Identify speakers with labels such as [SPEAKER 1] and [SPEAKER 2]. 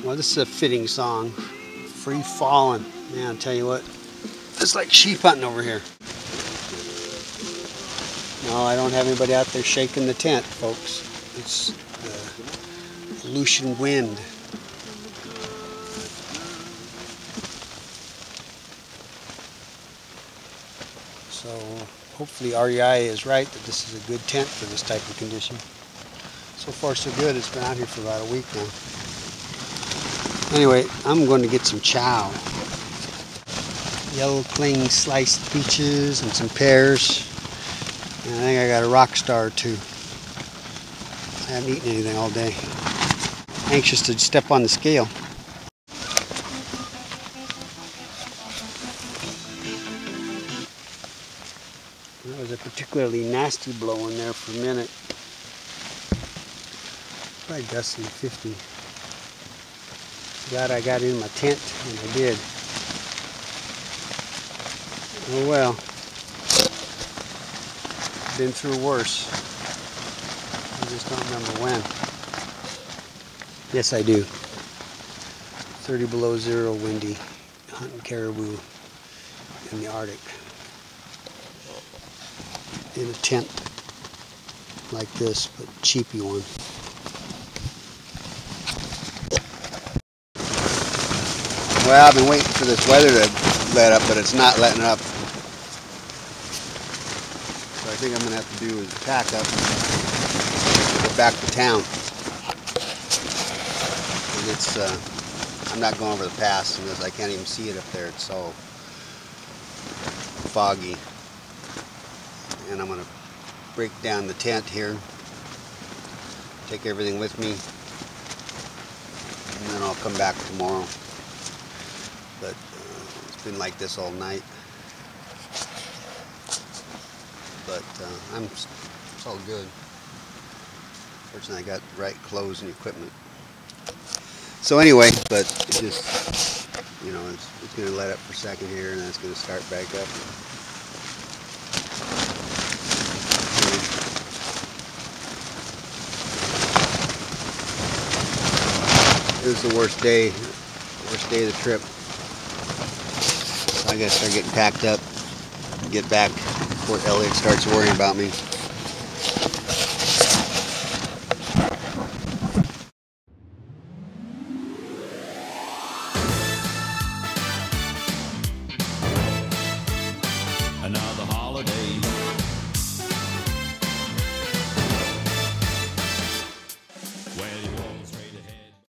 [SPEAKER 1] Well, this is a fitting song. Free Falling. Man, I'll tell you what, it's like sheep hunting over here. No, I don't have anybody out there shaking the tent, folks. It's the Aleutian wind. So hopefully REI is right that this is a good tent for this type of condition. So far so good. It's been out here for about a week now. Anyway, I'm going to get some chow. Yellow cling sliced peaches and some pears. And I think I got a rock star or two. I haven't eaten anything all day. Anxious to step on the scale. That was a particularly nasty blow in there for a minute. Probably gusting 50. Glad I got in my tent when I did. Oh well. Been through worse. I just don't remember when. Yes, I do. 30 below zero, windy, hunting caribou in the Arctic. In a tent like this, but cheapy one. Well, I've been waiting for this weather to let up, but it's not letting up. So I think I'm going to have to do is pack up and get back to town. And it's, I'm not going over the pass because I can't even see it up there. It's so foggy. And I'm going to break down the tent here, take everything with me, and then I'll come back tomorrow. But it's been like this all night. But it's all good. Fortunately, I got the right clothes and equipment. So anyway, but it just, you know, it's going to let up for a second here, and then it's going to start back up. It was the worst day of the trip. I gotta start getting packed up, get back before Elliot starts worrying about me.